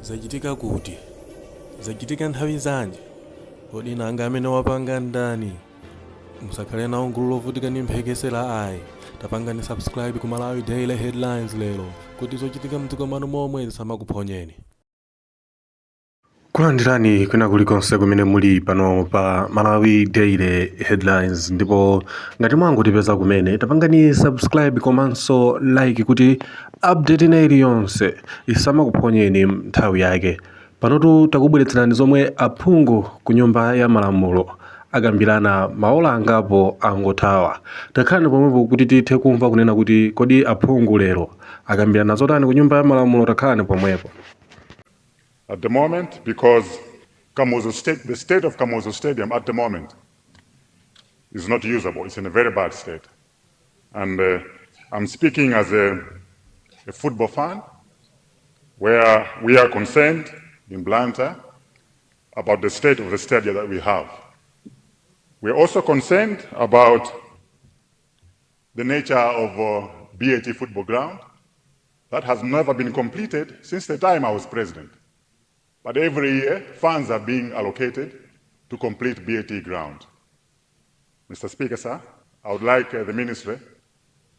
zachitika kuti zachitika nthawi zanji kodi nanga amene wapanga ndani musakhale nawo gulu lovutika ndi mphekesera ayi tapangani subscribe ku Malawi Daily Headlines lero kuti zochitika mdziko mwanu momwe zisamakuphonyeni. Kulandirani kwina kulikonse kumene muli pano pa Malawi Daily Headlines, ndipo ngati mwangotipeza kumene tapangani subscribe komanso like kuti update ineyi yonse isamakuphonyeni nthawi yake. Panotu takubweretserani zomwe aphungu ku nyumba ya malamulo akambirana maola angapo angothawa. Takhalani pomwepo kuti tithe kumva kunena kuti kodi aphungu lero akambirana zotani ku nyumba ya malamulo. Takhalani pomwepo. At the moment, because the state of Kamuzu Stadium at the moment is not usable. It's in a very bad state. And I'm speaking as a football fan, where we are concerned in Blantyre about the state of the stadium that we have. We're also concerned about the nature of BAT football ground that has never been completed since the time I was president. But every year, funds are being allocated to complete BAT ground. Mr. Speaker, sir, I would like the ministry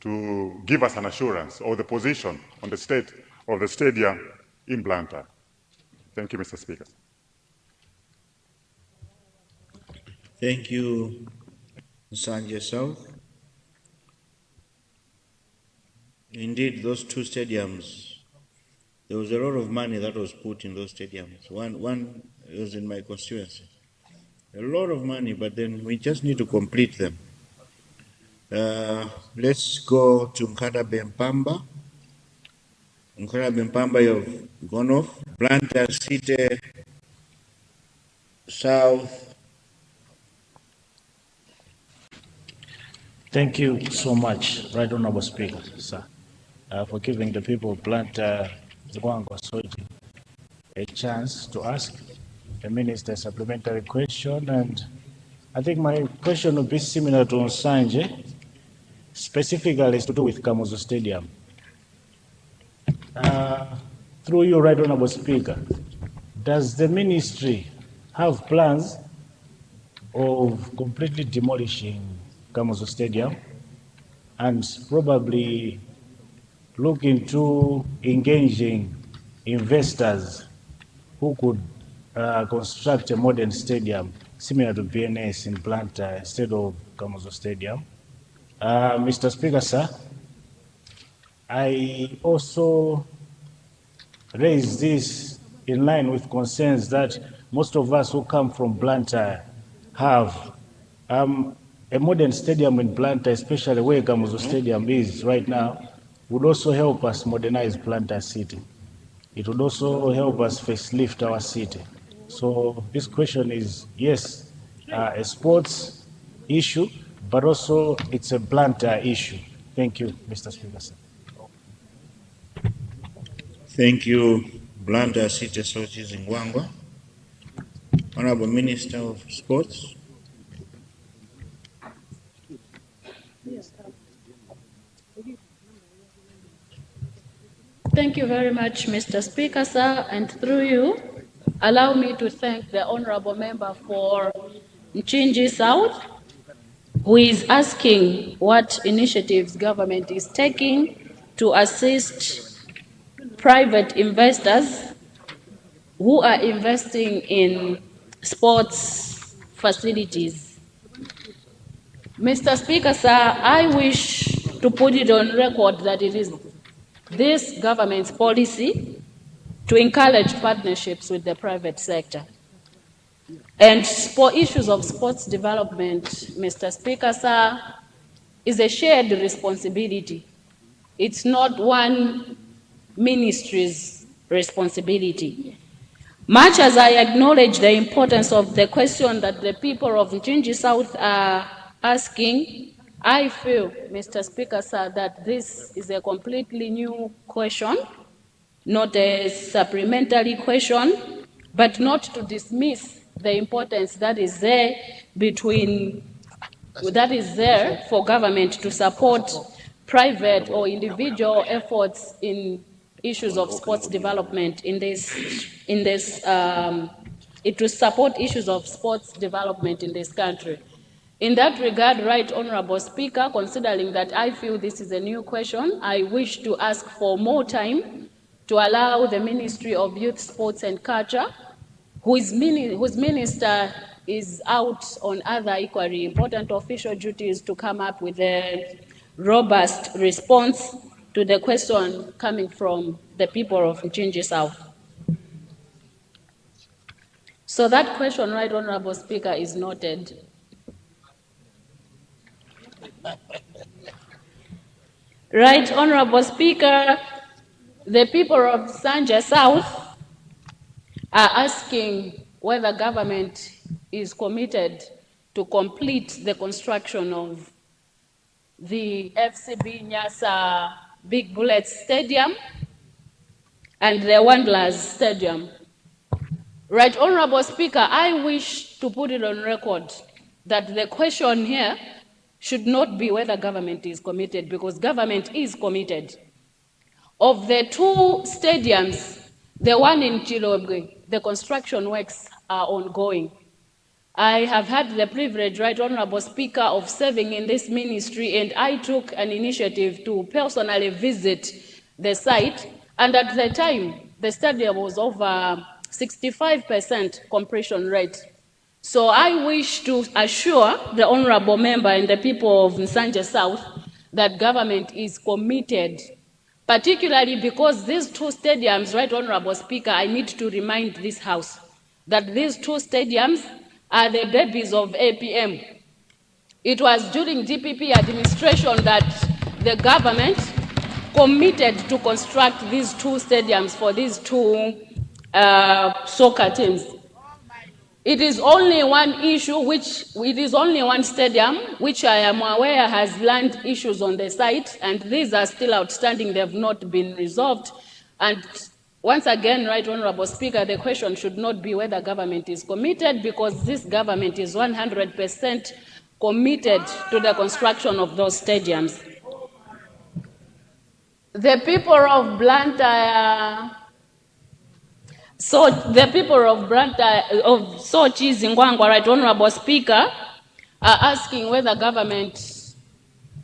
to give us an assurance of the position on the state of the stadium in Blantyre. Thank you, Mr. Speaker. Thank you, Sanje South. Indeed, those two stadiums, there was a lot of money that was put in those stadiums. One was in my constituency. A lot of money, but then we just need to complete them. Let's go to Nkada-Bempamba. Nkada-Bempamba, you've gone off. Blantyre City, South. Thank you so much, Right Honorable Speaker, sir, for giving the people of Blantyre a chance to ask the minister a supplementary question. And I think my question will be similar to Nsanje, specifically to do with Kamuzu Stadium. Through you, Right Honorable Speaker, does the ministry have plans of completely demolishing Kamuzu Stadium and probably look into engaging investors who could construct a modern stadium similar to BNS in Blantyre instead of Kamuzu Stadium? Mr. Speaker, sir, I also raise this in line with concerns that most of us who come from Blantyre have. A modern stadium in Blantyre, especially where Kamuzu Stadium is right now, would also help us modernize Blantyre City. It would also help us facelift our city. So this question is, yes, a sports issue, but also it's a Blantyre issue. Thank you, Mr. Speaker, sir. Thank you, Blantyre City Associates in Gwangwa. Honorable Minister of Sports. Thank you very much, Mr. Speaker, sir, and through you, allow me to thank the honorable member for Nchinji South, who is asking what initiatives government is taking to assist private investors who are investing in sports facilities. Mr. Speaker, sir, I wish to put it on record that it is this government's policy to encourage partnerships with the private sector. And for issues of sports development, Mr. Speaker, sir, is a shared responsibility. It's not one ministry's responsibility. Much as I acknowledge the importance of the question that the people of Nchinji South are asking, I feel, Mr. Speaker, sir, that this is a completely new question, not a supplementary question, but not to dismiss the importance that is there for government to support private or individual efforts in issues of sports development in this, it will support issues of sports development in this country. In that regard, Right Honorable Speaker, considering that I feel this is a new question, I wish to ask for more time to allow the Ministry of Youth, Sports and Culture, whose minister is out on other equally important official duties, to come up with a robust response to the question coming from the people of Mchinji South. So that question, Right Honorable Speaker, is noted. Right Honorable Speaker, the people of Sanja South are asking whether government is committed to complete the construction of the FCB Nyasa Big Bullets Stadium and the Wanderers Stadium. Right Honorable Speaker, I wish to put it on record that the question here should not be whether government is committed, because government is committed. Of the two stadiums, the one in Chilogwe, the construction works are ongoing. I have had the privilege, Right Honorable Speaker, of serving in this ministry, and I took an initiative to personally visit the site, and at the time, the stadium was over 65% completion rate. So I wish to assure the honorable member and the people of Nsanje South that government is committed, particularly because these two stadiums, Right Honorable Speaker, I need to remind this House that these two stadiums are the babies of APM. It was during DPP administration that the government committed to construct these two stadiums for these two soccer teams. It is only one issue, it is only one stadium, which I am aware has land issues on the site, and these are still outstanding, they have not been resolved. And once again, Right Honorable Speaker, the question should not be whether government is committed, because this government is 100% committed to the construction of those stadiums. The people of Blantyre, so the people of Sochi, Zingwangwa, Right Honorable Speaker, are asking whether government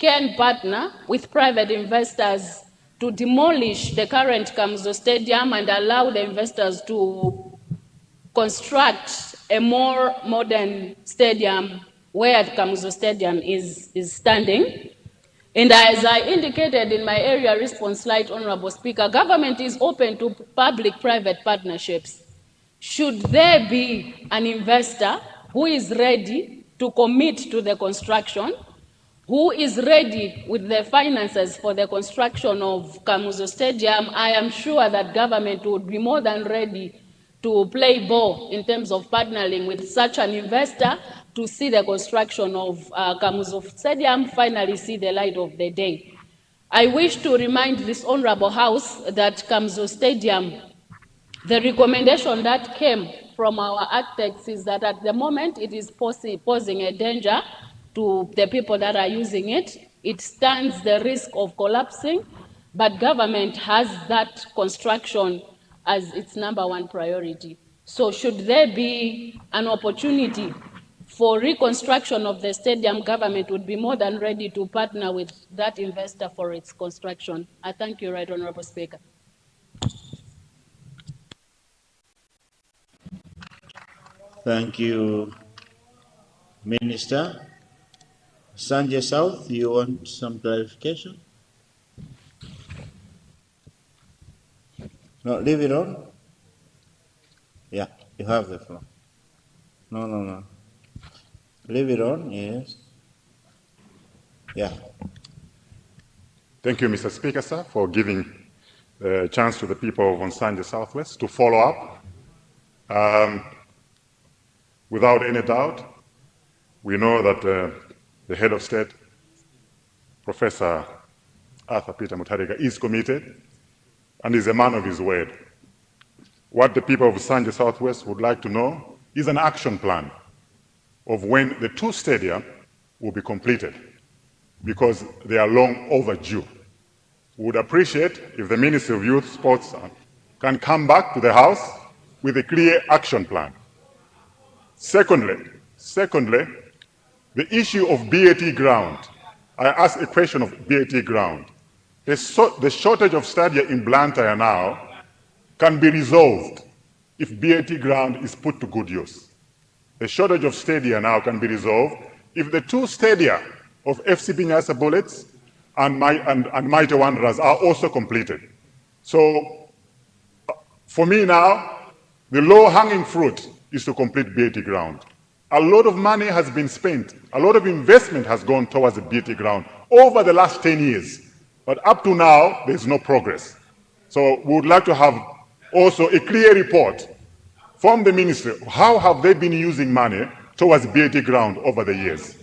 can partner with private investors to demolish the current Kamuzu Stadium and allow the investors to construct a more modern stadium where the Kamuzu Stadium is standing. And as I indicated in my area response slide, Honorable Speaker, government is open to public-private partnerships. Should there be an investor who is ready to commit to the construction, who is ready with the finances for the construction of Kamuzu Stadium, I am sure that government would be more than ready to play ball in terms of partnering with such an investor to see the construction of Kamuzu Stadium finally see the light of the day. I wish to remind this Honorable House that Kamuzu Stadium, the recommendation that came from our architects is that at the moment it is posing a danger to the people that are using it. It stands the risk of collapsing, but government has that construction as its #1 priority. So should there be an opportunity for reconstruction of the stadium, government would be more than ready to partner with that investor for its construction. I thank you, Right Honorable Speaker. Thank you, Minister. Sanje South, you want some clarification? No, leave it on. Yeah, you have the floor. No. Leave it on, yes. Yeah. Thank you, Mr. Speaker, sir, for giving the chance to the people of Nsanje Southwest to follow up. Without any doubt, we know that the head of state, Professor Arthur Peter Mutharika, is committed and is a man of his word. What the people of Nsanje Southwest would like to know is an action plan of when the two stadiums will be completed, because they are long overdue. We would appreciate if the Ministry of Youth, Sports can come back to the House with a clear action plan. Secondly, the issue of BAT ground. I asked a question of BAT ground. The shortage of stadia in Blantyre now can be resolved if BAT ground is put to good use. The shortage of stadia now can be resolved if the two stadia of FCB Nyasa Bullets and Mighty Wanderers are also completed. So for me now, the low-hanging fruit is to complete BAT ground. A lot of money has been spent, a lot of investment has gone towards the BAT ground over the last 10 years, but up to now, there's no progress. So we would like to have also a clear report from the ministry. How have they been using money towards BAT ground over the years?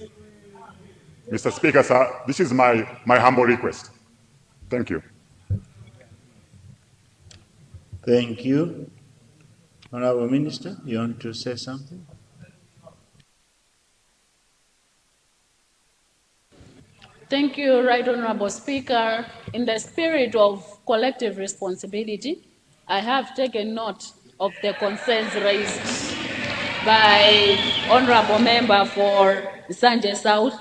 Mr. Speaker, sir, this is my humble request. Thank you. Thank you. Honorable Minister, you want to say something? Thank you, Right Honorable Speaker. In the spirit of collective responsibility, I have taken note of the concerns raised by Honorable Member for Sanje South.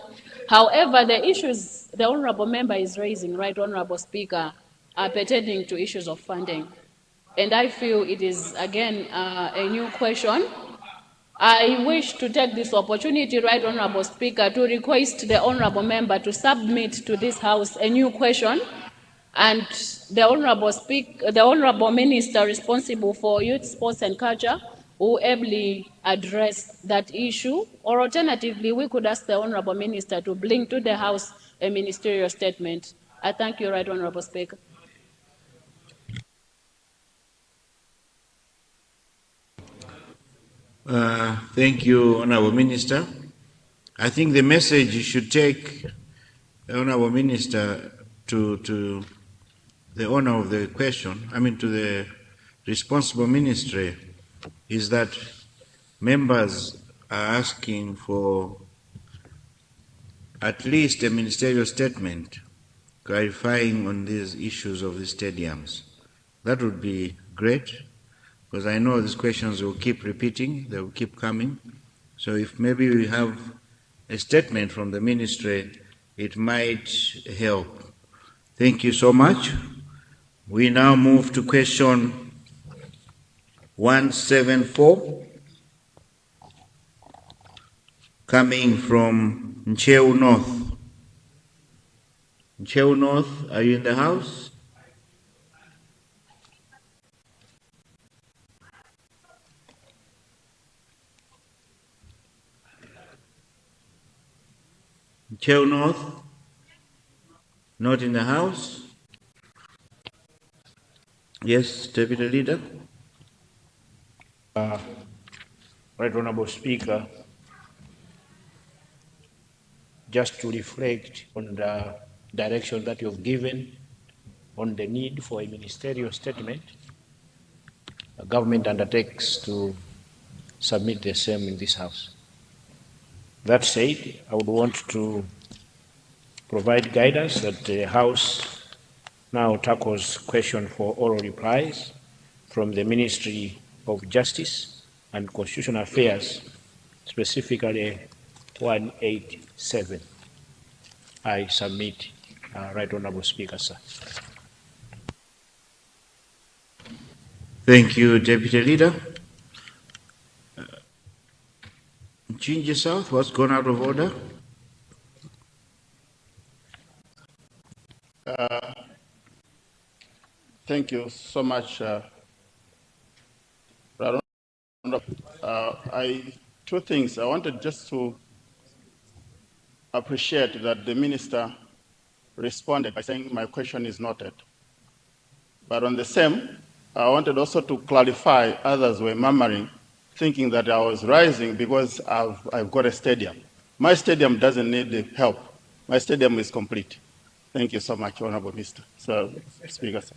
However, the issues the Honorable Member is raising, Right Honorable Speaker, are pertaining to issues of funding. And I feel it is, again, a new question. I wish to take this opportunity, Right Honorable Speaker, to request the Honorable Member to submit to this House a new question, and the Honorable Minister responsible for Youth, Sports and Culture will ably address that issue, or alternatively, we could ask the Honorable Minister to bring to the House a ministerial statement. I thank you, Right Honorable Speaker. Thank you, Honorable Minister. I think the message you should take, Honorable Minister, to the owner of the question, to the responsible ministry, is that members are asking for at least a ministerial statement clarifying on these issues of the stadiums. That would be great, because I know these questions will keep repeating, they will keep coming. So if maybe we have a statement from the ministry, it might help. Thank you so much. We now move to question 174, coming from Ncheu North. Ncheu North, are you in the house? Ncheu North, not in the house? Yes, Deputy Leader. Right Honorable Speaker, just to reflect on the direction that you've given on the need for a ministerial statement, the government undertakes to submit the same in this House. That said, I would want to provide guidance that the House now tackles question for oral replies from the Ministry of Justice and Constitutional Affairs, specifically 187. I submit, Right Honorable Speaker, sir. Thank you, Deputy Leader. Chinji South, what's gone out of order? Thank you so much. Two things. I wanted just to appreciate that the minister responded by saying my question is noted. But on the same, I wanted also to clarify, others were murmuring, thinking that I was rising because I've got a stadium. My stadium doesn't need the help. My stadium is complete. Thank you so much, Honorable Mr. Speaker. Sir.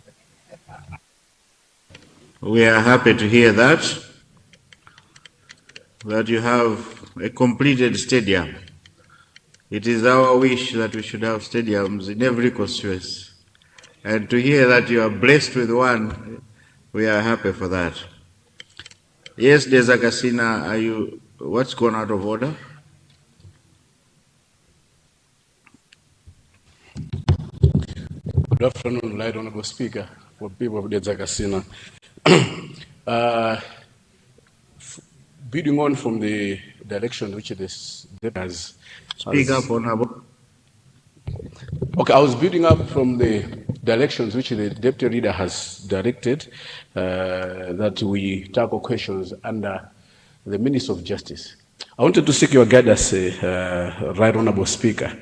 We are happy to hear that you have a completed stadium. It is our wish that we should have stadiums in every constituency. And to hear that you are blessed with one, we are happy for that. Yes, Desakasina, what's gone out of order? Good afternoon, Right Honorable Speaker, for people of Desakasina. Building on from the direction which this has. Speak up, Honorable. Okay, I was building up from the directions which the Deputy Leader has directed that we tackle questions under the Minister of Justice. I wanted to seek your guidance, Right Honorable Speaker.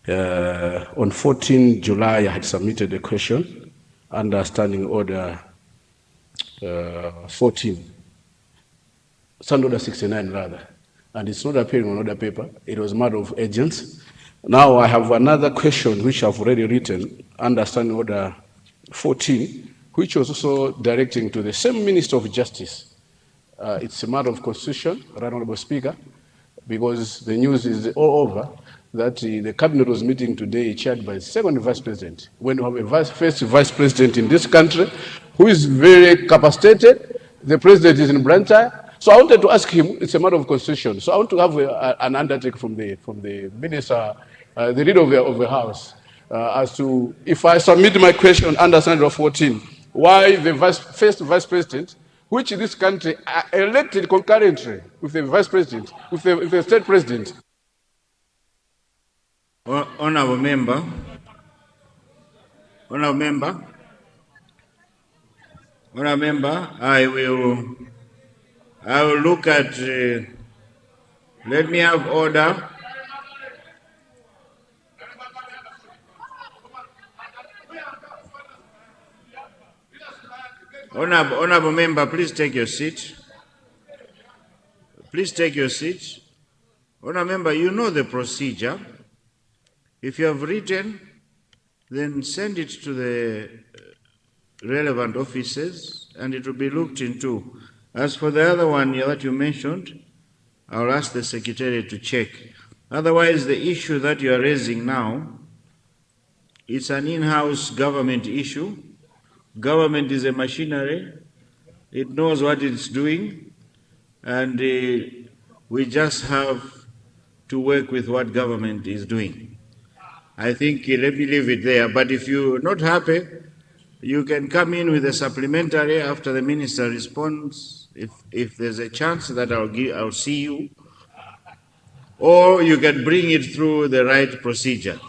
On 14 July, I had submitted a question under Standing Order 14, Standing Order 69 rather, and it's not appearing on order paper. It was a matter of urgency. Now I have another question which I've already written under Standing Order 14, which was also directing to the same Minister of Justice. It's a matter of constitution, Right Honorable Speaker, because the news is all over that the cabinet was meeting today chaired by the second vice president. When you have a first vice president in this country who is very capacitated, the president is in Blantyre. So I wanted to ask him, it's a matter of constitution. So I want to have an undertaking from the minister, the leader of the house, as to if I submit my question under Standard 14, why the first vice president, which in this country are elected concurrently with the vice president, with the state president. Honorable member. Honorable member. Honorable member, I will look at, let me have order. Honorable member, please take your seat. Please take your seat. Honorable member, you know the procedure. If you have written, then send it to the relevant offices and it will be looked into. As for the other one that you mentioned, I'll ask the secretary to check. Otherwise, the issue that you are raising now, it's an in-house government issue. Government is a machinery. It knows what it's doing, and we just have to work with what government is doing. I think let me leave it there. But if you're not happy, you can come in with a supplementary after the minister responds. If there's a chance that I'll see you, or you can bring it through the right procedure.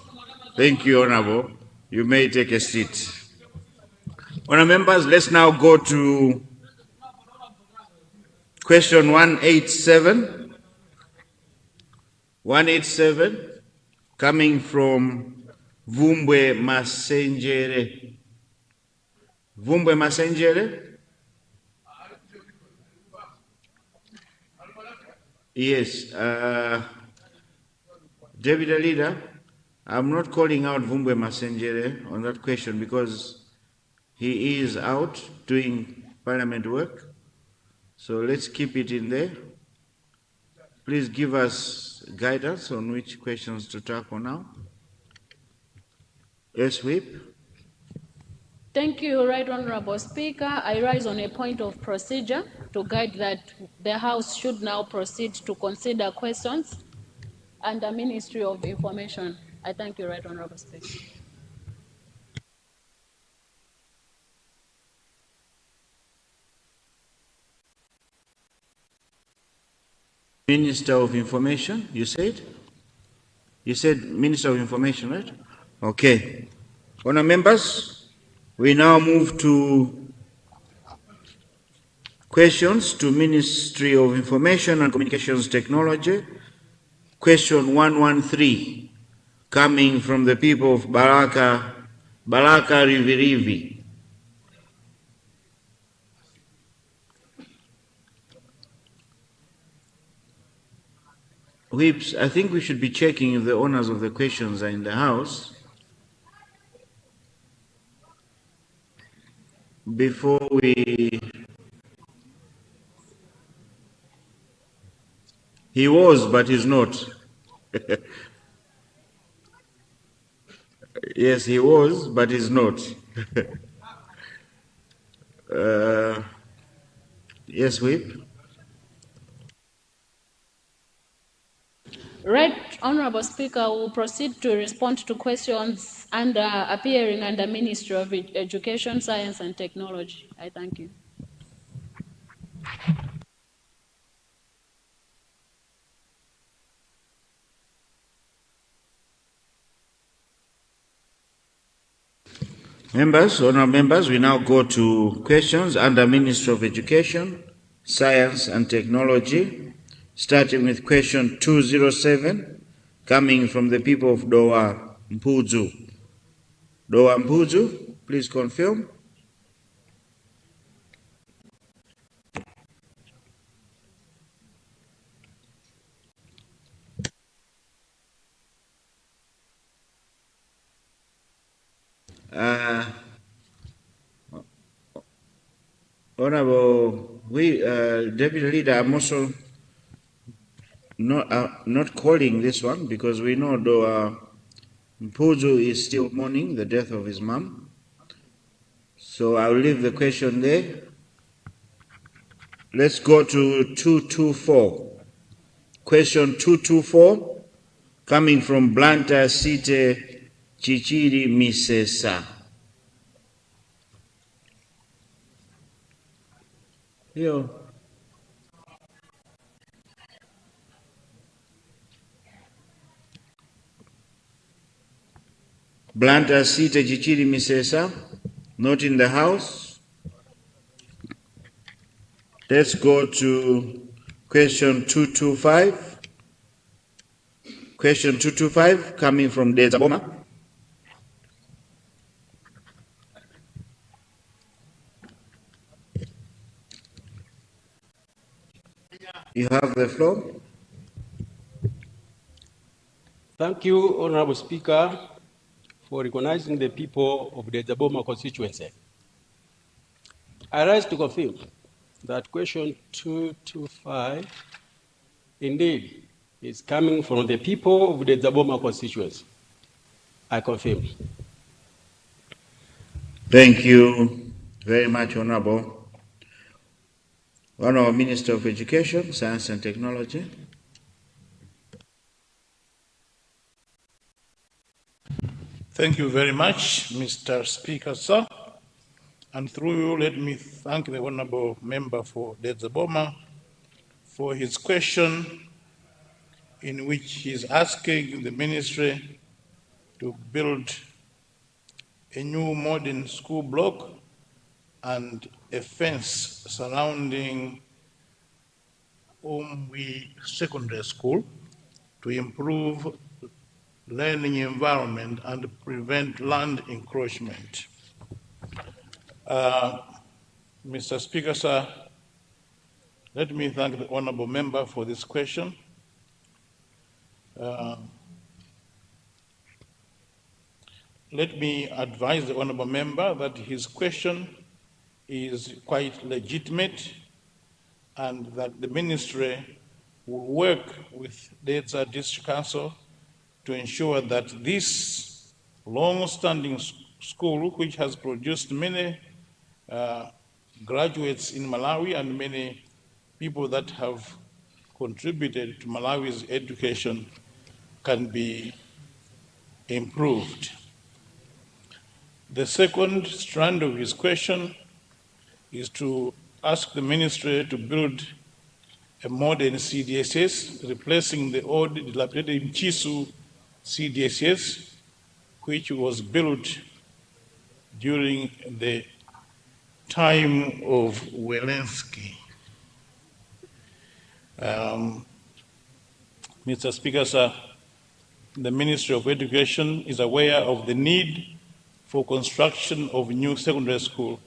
Thank you, Honorable. You may take a seat. Honourable members, let's now go to question 187. 187, coming from Vumbwe Masenjere. Vumbwe Masenjere? Yes. Deputy Leader, I'm not calling out Vumbwe Masenjere on that question because he is out doing parliament work. So let's keep it in there. Please give us guidance on which questions to tackle now. Yes, Whip. Thank you, Right Honorable Speaker. I rise on a point of procedure to guide that the House should now proceed to consider questions under Ministry of Information. I thank you, Right Honorable Speaker. Minister of Information, you said? You said Minister of Information, right? Okay. Honour members, we now move to questions to Ministry of Information and Communications Technology. Question 113, coming from the people of Baraka Rivirivi. Whips, I think we should be checking if the owners of the questions are in the house before we... He was, but he's not. Yes, he was, but he's not. Yes, Whip. Right, Honorable Speaker, will proceed to respond to questions appearing under Ministry of Education, Science and Technology. I thank you. Honourable members, we now go to questions under Ministry of Education, Science and Technology, starting with question 207, coming from the people of Dowa Mpuzu. Dowa Mpuzu, please confirm. Honorable, Deputy Leader, I'm also not calling this one because we know Dowa Mpuzu is still mourning the death of his mom. So I'll leave the question there. Let's go to 224. Question 224, coming from Blantyre City, Chichiri Misesa. Yo. Blantyre City, Chichiri Misesa, not in the house. Let's go to question 225. Question 225, coming from Dezaboma. You have the floor. Thank you, Honorable Speaker, for recognizing the people of the Zaboma constituency. I rise to confirm that question 225 indeed is coming from the people of the Zaboma constituency. I confirm. Thank you very much, Honorable Minister of Education, Science and Technology. Thank you very much, Mr. Speaker, sir. And through you, let me thank the Honorable Member for Dezaboma for his question in which he is asking the Ministry to build a new modern school block and a fence surrounding Mwina Secondary School to improve learning environment and prevent land encroachment. Mr. Speaker, sir, let me thank the Honorable Member for this question. Let me advise the Honorable Member that his question is quite legitimate and that the Ministry will work with Dedza District Council to ensure that this long-standing school, which has produced many graduates in Malawi and many people that have contributed to Malawi's education, can be improved. The second strand of his question is to ask the Ministry to build a modern CDSS, replacing the old dilapidated Chisu CDSS, which was built during the time of Welensky. Mr. Speaker, sir, the Ministry of Education is aware of the need for construction of new secondary school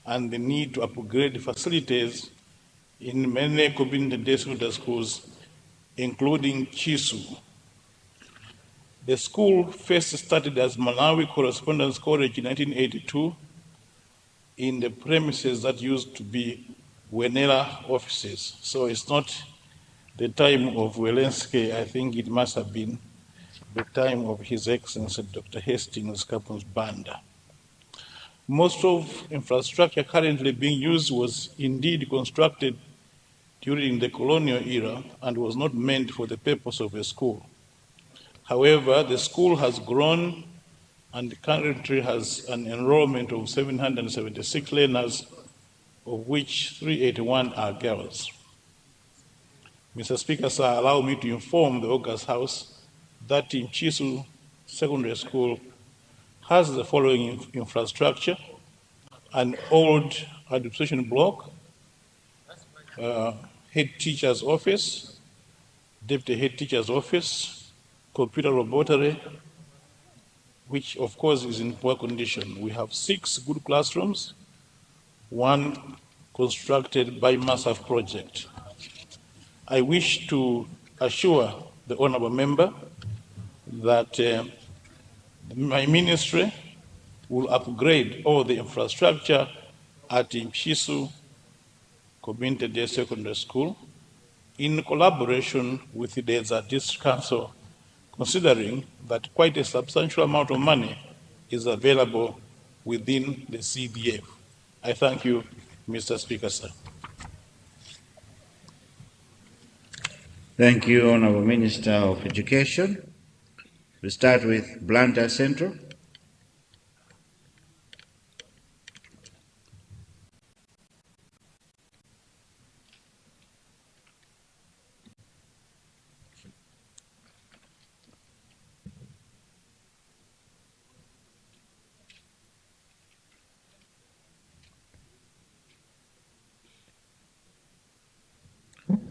and the need to upgrade facilities in many community secondary schools, including Chisu. The school first started as Malawi Correspondence College in 1982 in the premises that used to be Wenela offices. So it's not the time of Welensky. I think it must have been the time of His Excellency Dr. Hastings Kapuz Banda. Most of infrastructure currently being used was indeed constructed during the colonial era and was not meant for the purpose of a school. However, the school has grown and currently has an enrollment of 776 learners, of which 381 are girls. Mr. Speaker, sir, allow me to inform the August House that in Chisu Secondary School has the following infrastructure: an old administration block, head teacher's office, deputy head teacher's office, computer laboratory, which of course is in poor condition. We have 6 good classrooms, 1 constructed by MASAF project. I wish to assure the honorable member that my ministry will upgrade all the infrastructure at Mshisu Community Day Secondary School in collaboration with the Desert District Council, considering that quite a substantial amount of money is available within the CDF. I thank you, Mr. Speaker, sir. Thank you, Honorable Minister of Education. We start with Blantyre Central.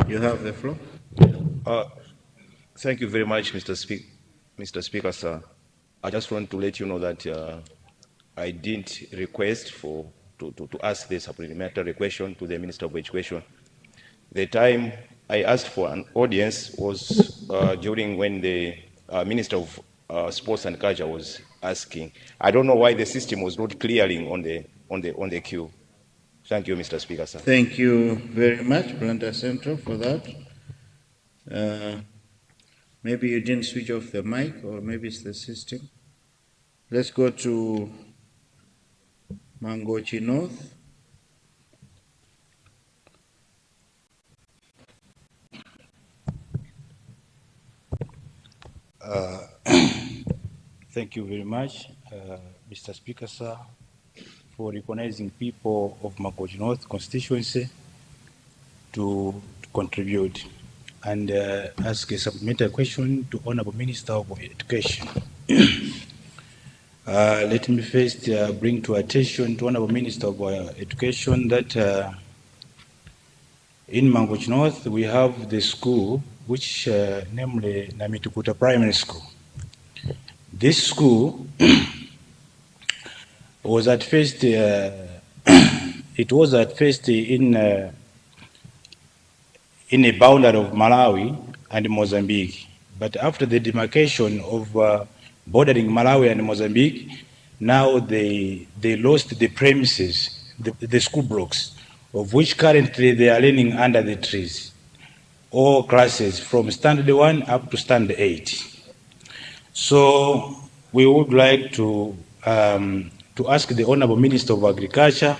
You have the floor. Thank you very much, Mr. Speaker, sir. I just want to let you know that I didn't request to ask the supplementary question to the Minister of Education. The time I asked for an audience was during when the Minister of Sports and Culture was asking. I don't know why the system was not clearing on the queue. Thank you, Mr. Speaker, sir. Thank you very much, Blantyre Central, for that. Maybe you didn't switch off the mic, or maybe it's the system. Let's go to Mangochi North. Thank you very much, Mr. Speaker, sir, for recognizing people of Mangochi North constituency to contribute and ask a supplementary question to Honorable Minister of Education. Let me first bring to attention to Honorable Minister of Education that in Mangochi North we have the school which namely Namitukuta Primary School. This school was at first it was at first in a boundary of Malawi and Mozambique, but after the demarcation of bordering Malawi and Mozambique, now they lost the premises, the school blocks, of which currently they are learning under the trees, all classes from standard 1 up to standard 8. So we would like to ask the Honorable Minister of Agriculture,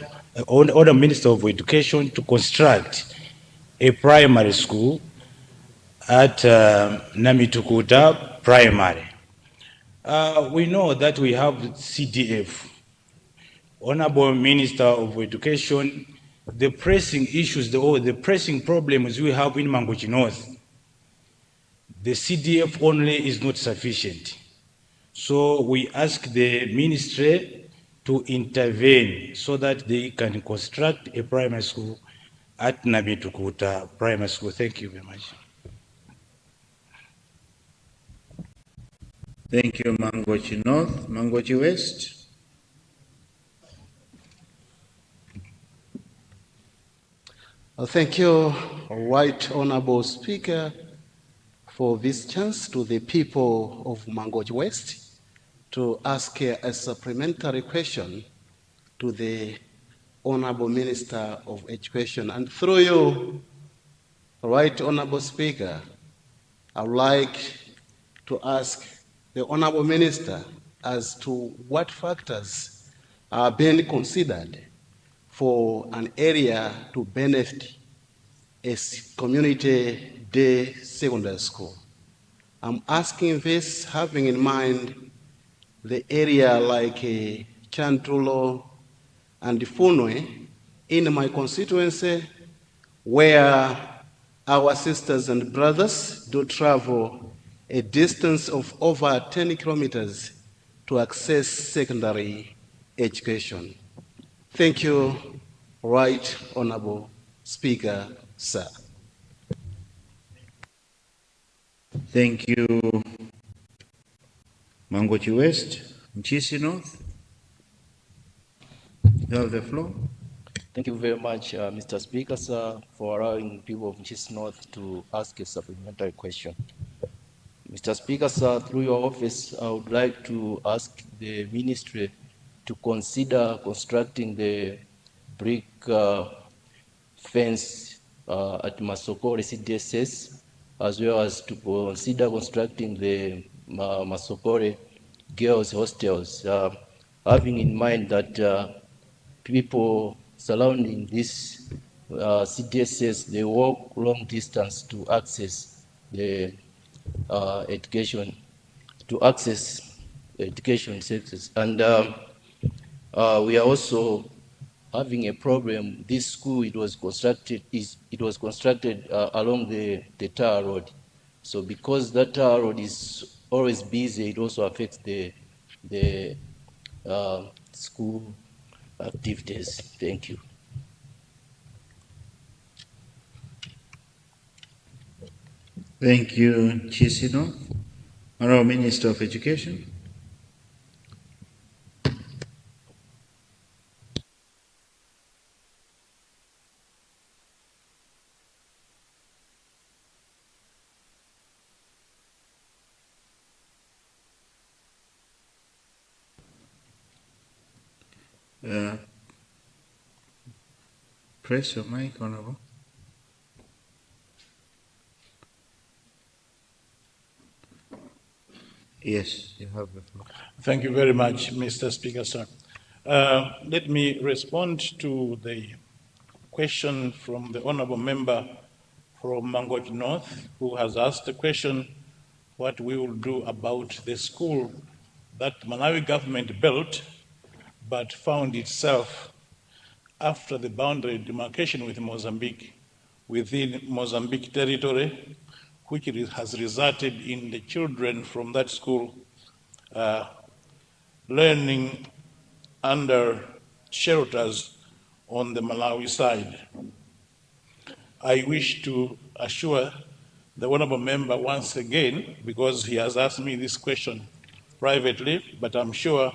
Honorable Minister of Education to construct a primary school at Namitukuta Primary. We know that we have CDF. Honorable Minister of Education, the pressing issues, the pressing problems we have in Mangochi North, the CDF only is not sufficient. So we ask the ministry to intervene so that they can construct a primary school at Namitukuta Primary School. Thank you very much. Thank you, Mangochi North. Mangochi West. Thank you, Right Honorable Speaker, for this chance to the people of Mangochi West to ask a supplementary question to the Honorable Minister of Education. And through you, Right Honorable Speaker, I would like to ask the Honorable Minister as to what factors are being considered for an area to benefit a community day secondary school. I'm asking this having in mind the area like Chantulo and Funwe in my constituency, where our sisters and brothers do travel a distance of over 10 kilometers to access secondary education. Thank you, Right Honorable Speaker, sir. Thank you, Mangochi West, Nchisi North. You have the floor. Thank you very much, Mr. Speaker, sir, for allowing people of Nchisi North to ask a supplementary question. Mr. Speaker, sir, through your office, I would like to ask the ministry to consider constructing the brick fence at Masokore CDSS, as well as to consider constructing the Masokore girls' hostels, having in mind that people surrounding this CDSS, they walk long distance to access the education, to access education services. And we are also having a problem. This school, it was constructed along the tar road. So because that tar road is always busy, it also affects the school activities. Thank you. Thank you, Chisino. Honorable Minister of Education. Press your mic, Honorable. Yes, you have the floor. Thank you very much, Mr. Speaker, sir. Let me respond to the question from the honorable member from Mangochi North, who has asked the question what we will do about the school that Malawi government built but found itself after the boundary demarcation with Mozambique within Mozambique territory, which has resulted in the children from that school learning under shelters on the Malawi side. I wish to assure the honorable member once again, because he has asked me this question privately, but I'm sure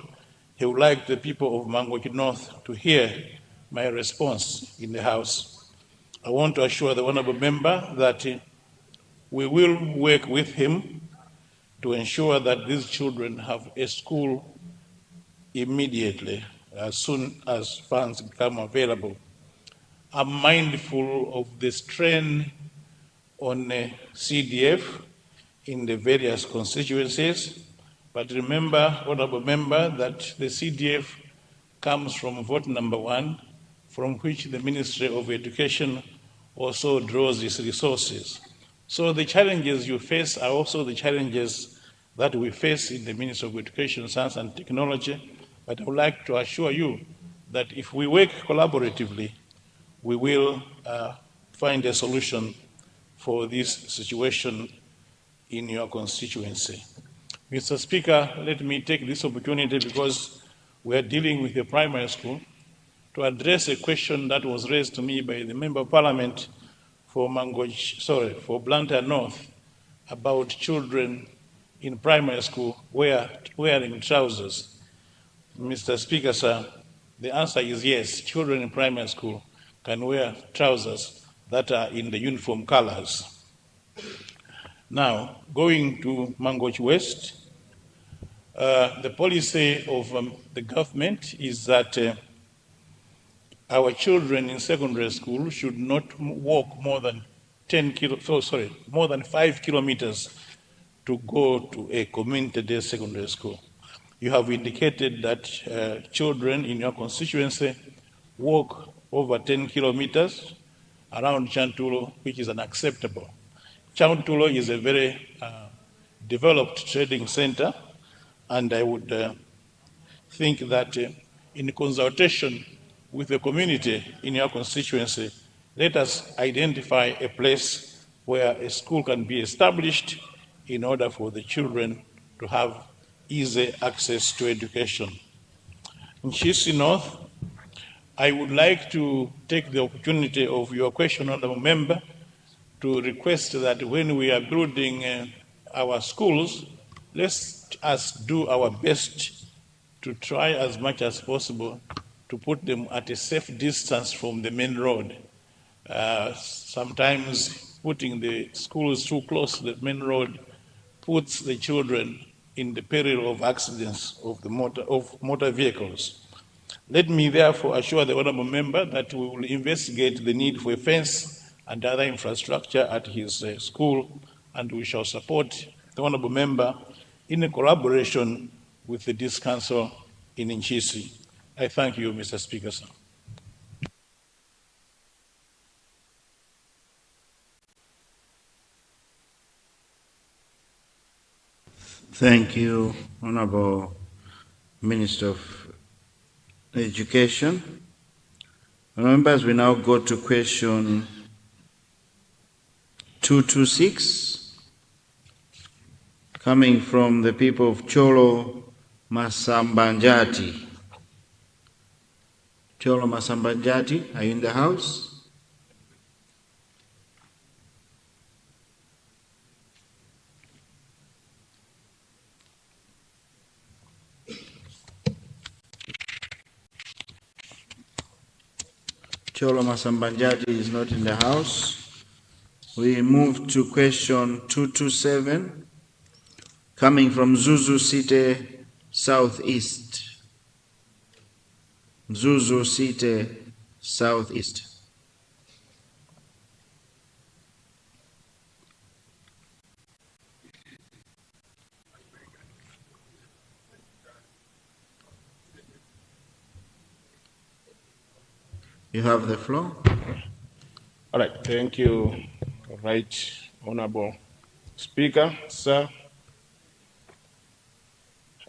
he would like the people of Mangochi North to hear my response in the House. I want to assure the honorable member that we will work with him to ensure that these children have a school immediately, as soon as funds become available. I'm mindful of the strain on CDF in the various constituencies, but remember, honorable member, that the CDF comes from vote number 1, from which the Ministry of Education also draws its resources. So the challenges you face are also the challenges that we face in the Ministry of Education, Science and Technology, but I would like to assure you that if we work collaboratively, we will find a solution for this situation in your constituency. Mr. Speaker, let me take this opportunity, because we are dealing with a primary school, to address a question that was raised to me by the Member of Parliament for Blantyre North about children in primary school wearing trousers. Mr. Speaker, sir, the answer is yes. Children in primary school can wear trousers that are in the uniform colors. Now, going to Mangochi West, the policy of the government is that our children in secondary school should not walk more than 5 kilometers to go to a community-day secondary school. You have indicated that children in your constituency walk over 10 kilometers around Chantulo, which is unacceptable. Chantulo is a very developed trading center, and I would think that in consultation with the community in your constituency, let us identify a place where a school can be established in order for the children to have easy access to education. In Chisi North, I would like to take the opportunity of your question, Honorable Member, to request that when we are building our schools, let us do our best to try as much as possible to put them at a safe distance from the main road. Sometimes putting the schools too close to the main road puts the children in the peril of accidents of motor vehicles. Let me therefore assure the Honourable Member that we will investigate the need for a fence and other infrastructure at his school, and we shall support the Honourable Member in a collaboration with the District Council in Nchisi. I thank you, Mr. Speaker, sir. Thank you, Honorable Minister of Education. Members, we now go to question 226, coming from the people of Cholo Masambanjati. Cholo Masambanjati, are you in the house? Cholo Masambanjati is not in the house. We move to question 227, coming from Zuzu City, Southeast. Zuzu City, Southeast. You have the floor. All right, thank you, Right Honorable Speaker, sir.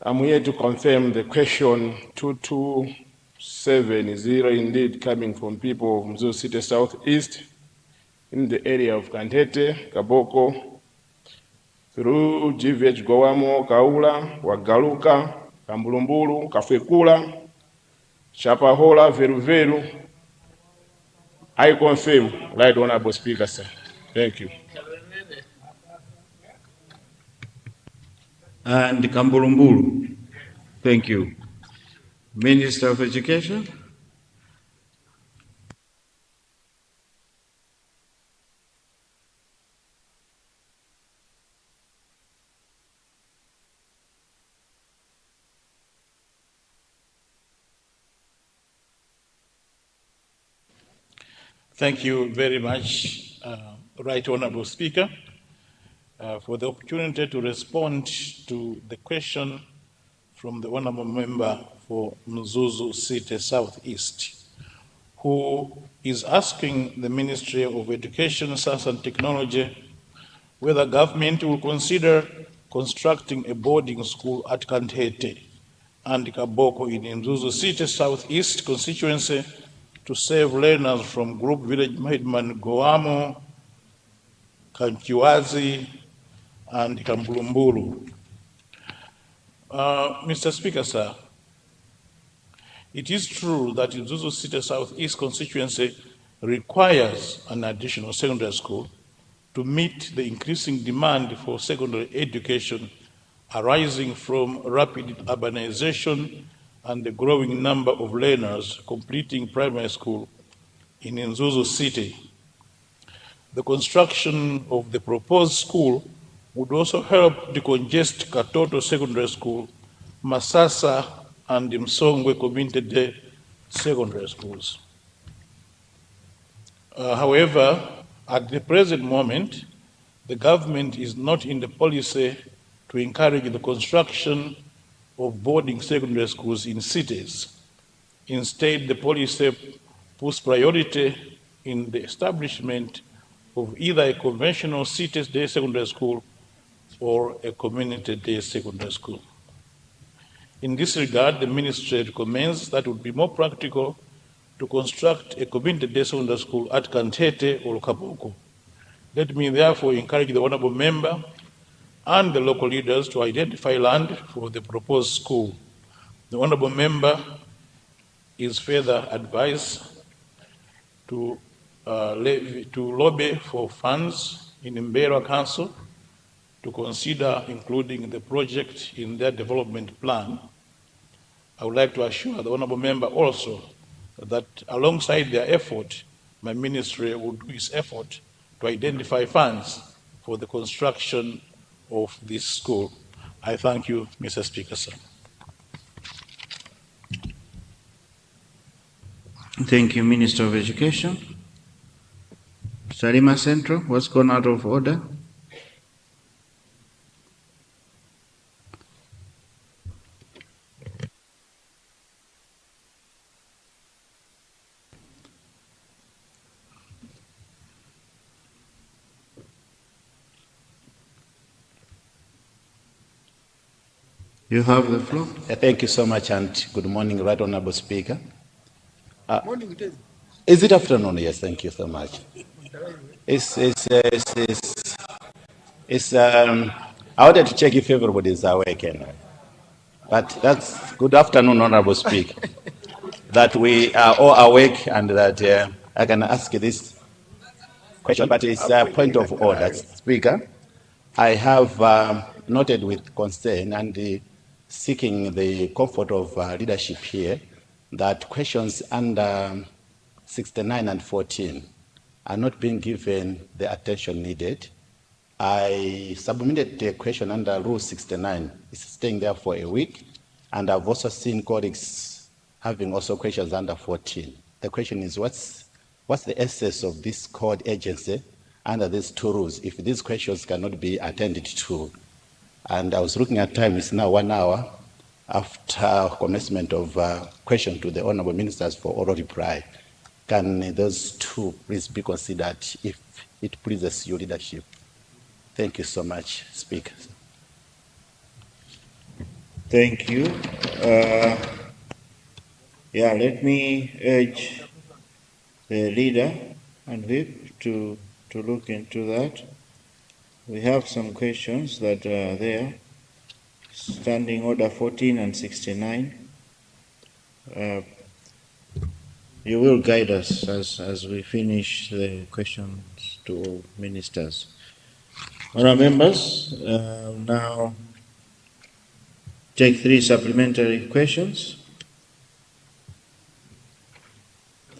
I'm here to confirm the question 2270 indeed coming from people of Mzuzu City Southeast in the area of Kantete, Kaboko, through GVH Gowamo, Kaula, Wagaluka, Kambulumbulu, Kafekula, Chapahola, Veruveru. I confirm, Right Honorable Speaker, sir. Thank you. And Kambulumbulu. Thank you. Minister of Education. Thank you very much, Right Honorable Speaker, for the opportunity to respond to the question from the Honorable Member for Mzuzu City Southeast, who is asking the Ministry of Education, Science and Technology whether government will consider constructing a boarding school at Kantete and Kaboko in Mzuzu City Southeast constituency to save learners from group village Mahidman Goamo, Kanchiwazi, and Kambulumburu. Mr. Speaker, sir, it is true that Mzuzu City Southeast constituency requires an additional secondary school to meet the increasing demand for secondary education arising from rapid urbanization and the growing number of learners completing primary school in Mzuzu City. The construction of the proposed school would also help decongest Katoto Secondary School, Masasa, and Msongwe Community Secondary Schools. However, at the present moment, the government is not in the policy to encourage the construction of boarding secondary schools in cities. Instead, the policy puts priority in the establishment of either a conventional city-day secondary school or a community-day secondary school. In this regard, the ministry recommends that it would be more practical to construct a community-day secondary school at Kantete or Kaboko. Let me therefore encourage the honorable member and the local leaders to identify land for the proposed school. The honorable member is further advised to lobby for funds in Mbeera Council to consider including the project in their development plan. I would like to assure the honorable member also that alongside their effort, my ministry will do its effort to identify funds for the construction of this school. I thank you, Mr. Speaker, sir. Thank you, Minister of Education. Salima Central, what's gone out of order? You have the floor. Thank you so much, and good morning, Right Honorable Speaker. Morning, is it afternoon? Yes, thank you so much. I wanted to check if everybody is awake, but that's good afternoon, Honorable Speaker. That we are all awake and that I can ask this question, but it's a point of order. Speaker, I have noted with concern and seeking the comfort of leadership here that questions under 69 and 14 are not being given the attention needed. I submitted a question under Rule 69. It's staying there for a week, and I've also seen colleagues having also questions under 14. The question is, what's the essence of this code agency under these two rules if these questions cannot be attended to? And I was looking at time, it's now 1 hour after commencement of question to the honorable ministers for oral reply. Can those two please be considered if it pleases your leadership? Thank you so much, Speaker. Thank you. Let me urge the leader and whip to look into that. We have some questions that are there. Standing Order 14 and 69. You will guide us as we finish the questions to all ministers. Honourable members, now take 3 supplementary questions.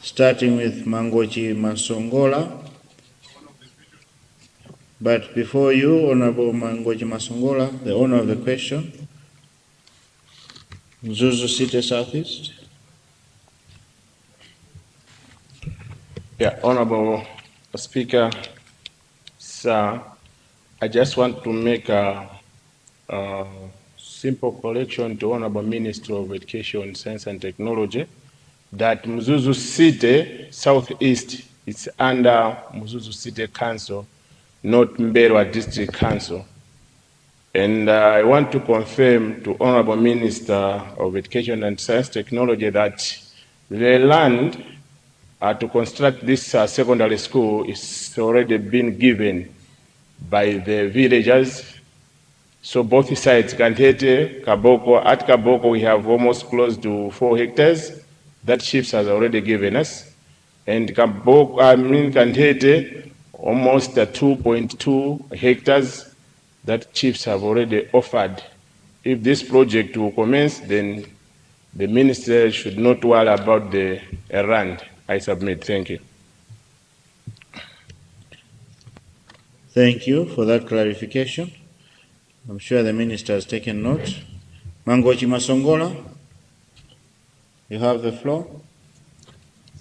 Starting with Mangochi Masongola. But before you, Honorable Mangochi Masongola, the owner of the question, Mzuzu City Southeast. Yeah, Honorable Speaker, sir, I just want to make a simple correction to Honorable Minister of Education, Science and Technology that Mzuzu City Southeast is under Mzuzu City Council, not Mbeera District Council. And I want to confirm to Honorable Minister of Education and Science Technology that the land to construct this secondary school is already been given by the villagers. So both sides, Kantete, Kaboko, at Kaboko we have almost close to 4 hectares that chiefs has already given us. And Kaboko, Kantete, almost 2.2 hectares that chiefs have already offered. If this project will commence, then the minister should not worry about the errand. I submit. Thank you. Thank you for that clarification. I'm sure the minister has taken note. Mangochi Masongola, you have the floor.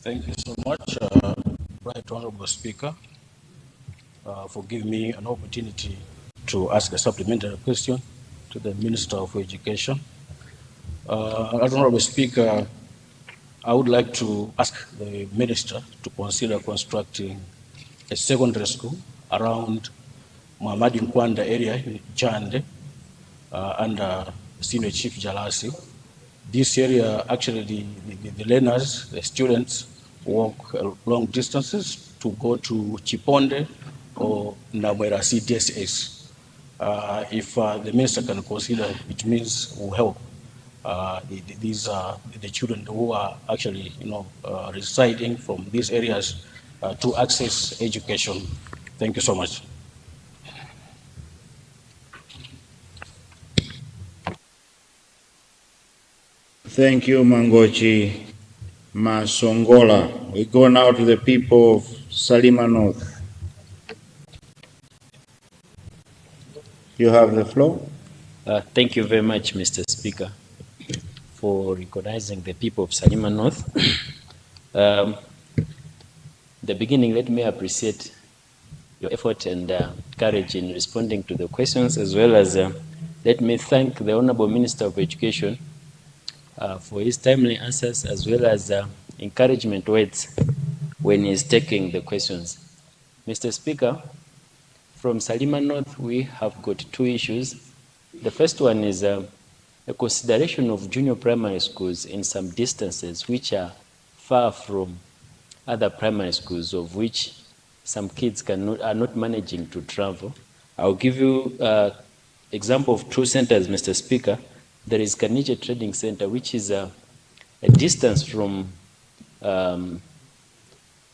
Thank you so much, Right Honorable Speaker, for giving me an opportunity to ask a supplementary question to the Minister of Education. Honorable Speaker, I would like to ask the Minister to consider constructing a secondary school around Muhammad Nkwanda area in Chande under Senior Chief Jalasi. This area, actually, the learners, the students, walk long distances to go to Chipanda or Namwera CDSS. If the Minister can consider, it means will help these are the children who are actually, residing from these areas to access education. Thank you so much. Thank you, Mangochi Masongola. We go now to the people of Salima North. You have the floor. Thank you very much, Mr. Speaker, for recognizing the people of Salima North. The beginning, let me appreciate your effort and courage in responding to the questions, as well as let me thank the Honorable Minister of Education for his timely answers, as well as encouragement words when he's taking the questions. Mr. Speaker, from Salima North, we have got two issues. The first one is a consideration of junior primary schools in some distances which are far from other primary schools, of which some kids are not managing to travel. I'll give you example of two centers, Mr. Speaker. There is Kanije Trading Center, which is a distance from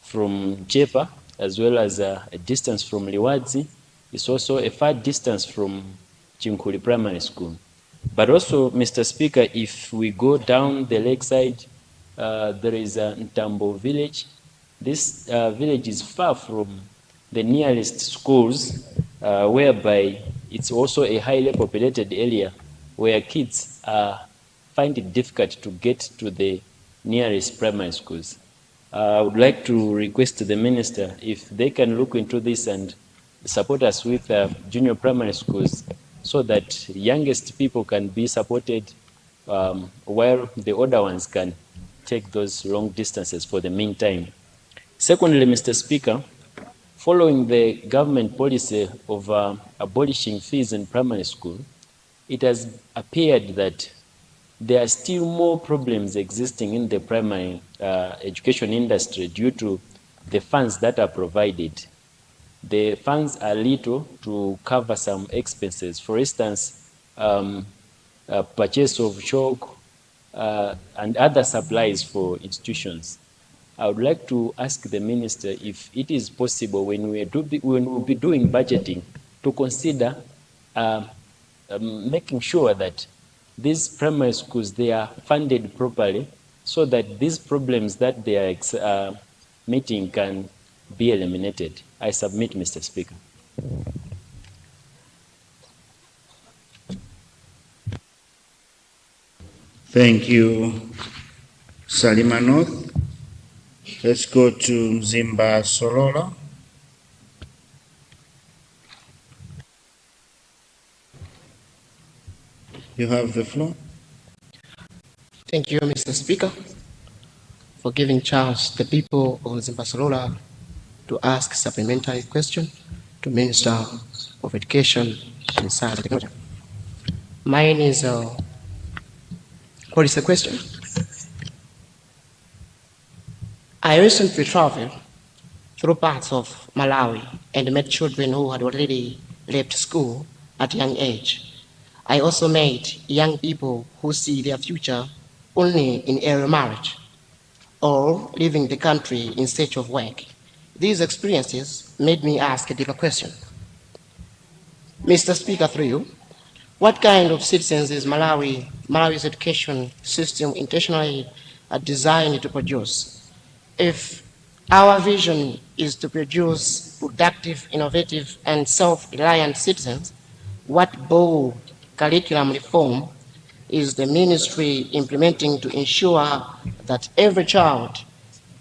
Jepa, as well as a distance from Liwadzi. It's also a far distance from Chinkuli Primary School. But also, Mr. Speaker, if we go down the lakeside, there is a Ntambo village. This village is far from the nearest schools, whereby it's also a highly populated area where kids find it difficult to get to the nearest primary schools. I would like to request the Minister if they can look into this and support us with junior primary schools so that youngest people can be supported while the older ones can take those long distances for the meantime. Secondly, Mr. Speaker, following the government policy of abolishing fees in primary school, it has appeared that there are still more problems existing in the primary education industry due to the funds that are provided. The funds are little to cover some expenses. For instance, purchase of chalk and other supplies for institutions. I would like to ask the Minister if it is possible when we'll be doing budgeting to consider making sure that these primary schools, they are funded properly so that these problems that they are meeting can be eliminated. I submit, Mr. Speaker. Thank you, Salima North. Let's go to Mzimba Solola. You have the floor. Thank you, Mr. Speaker, for giving chance the people of Mzimba Solola to ask supplementary question to Minister of Education and Science and Technology. Mine is, what is the question? I recently traveled through parts of Malawi and met children who had already left school at a young age. I also met young people who see their future only in early marriage or leaving the country in search of work. These experiences made me ask a deeper question. Mr. Speaker, through you, what kind of citizens is Malawi's education system intentionally designed to produce? If our vision is to produce productive, innovative, and self-reliant citizens, what bold curriculum reform is the ministry implementing to ensure that every child,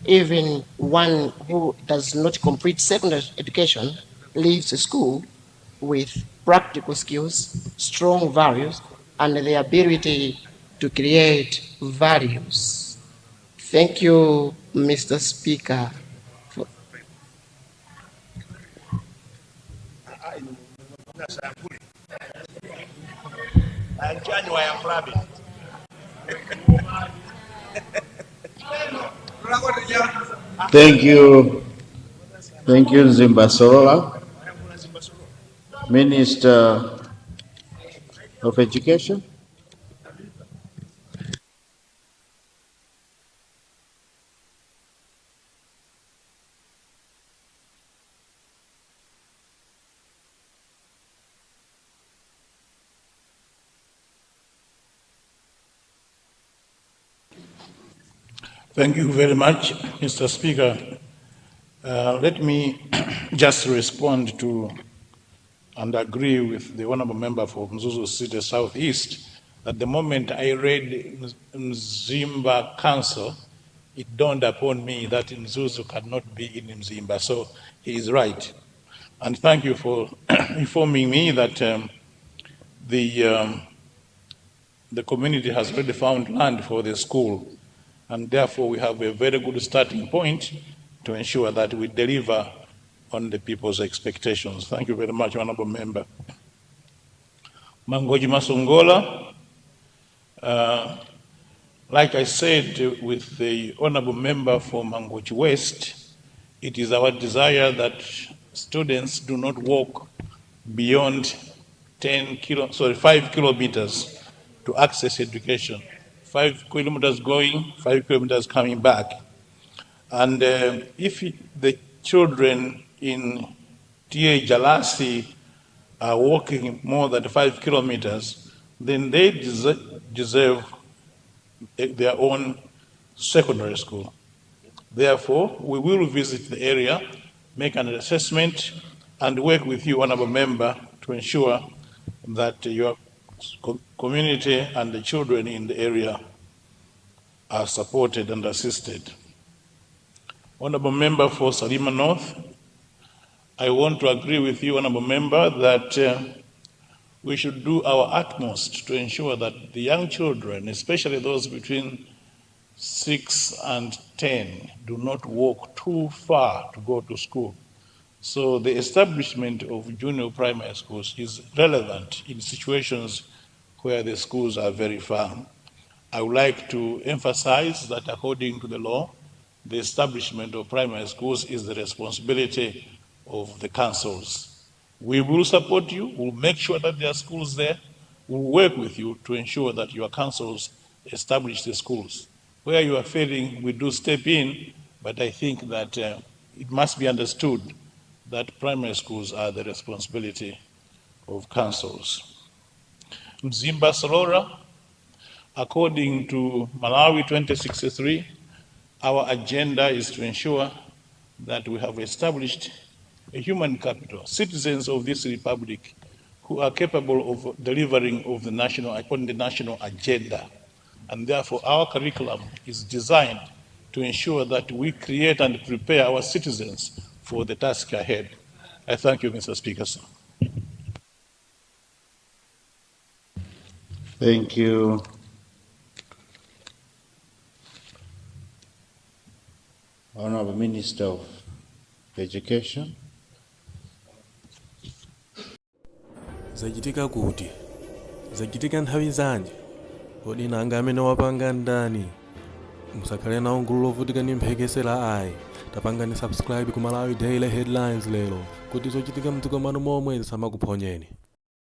even one who does not complete secondary education, leaves school with practical skills, strong values, and the ability to create values. Thank you, Mr. Speaker. Thank you. Thank you, Zimbasorola. Minister of Education. Thank you very much, Mr. Speaker. Let me just respond to and agree with the honorable member for Mzuzu City Southeast. At the moment I read Mzimba Council, it dawned upon me that Mzuzu cannot be in Mzimba, so he is right. And thank you for informing me that the community has already found land for the school, and therefore we have a very good starting point to ensure that we deliver on the people's expectations. Thank you very much, honorable member. Mangoji Masongola, like I said with the honorable member for Mangoji West, it is our desire that students do not walk beyond 5 kilometers to access education. 5 kilometers going, 5 kilometers coming back. And if the children in TA Jalasi are walking more than 5 kilometers, then they deserve their own secondary school. Therefore, we will visit the area, make an assessment, and work with you, honorable member, to ensure that your community and the children in the area are supported and assisted. Honorable member for Salima North, I want to agree with you, honorable member, that we should do our utmost to ensure that the young children, especially those between 6 and 10, do not walk too far to go to school. So the establishment of junior primary schools is relevant in situations where the schools are very far. I would like to emphasize that according to the law, the establishment of primary schools is the responsibility of the councils. We will support you, we'll make sure that there are schools there, we'll work with you to ensure that your councils establish the schools. Where you are failing, we do step in, but I think that it must be understood that primary schools are the responsibility of councils. Mzimba Sorora, according to Malawi 2063, our agenda is to ensure that we have established a human capital, citizens of this republic who are capable of delivering of the upon the national agenda. And therefore our curriculum is designed to ensure that we create and prepare our citizens for the task ahead. I thank you, Mr. Speaker, sir. Thank you. Honorable Minister of Education. Zachitika kuti? Zachitika nthawi zanji? Kodi nanga amene wapanga ndani? Musakhale nawo gulu lovutika ndi mphekesera ayi. Tapangani subscribe ku Malawi Daily Headlines lero kuti zochitika mdziko mwanu momwe zisamakuphonyeni.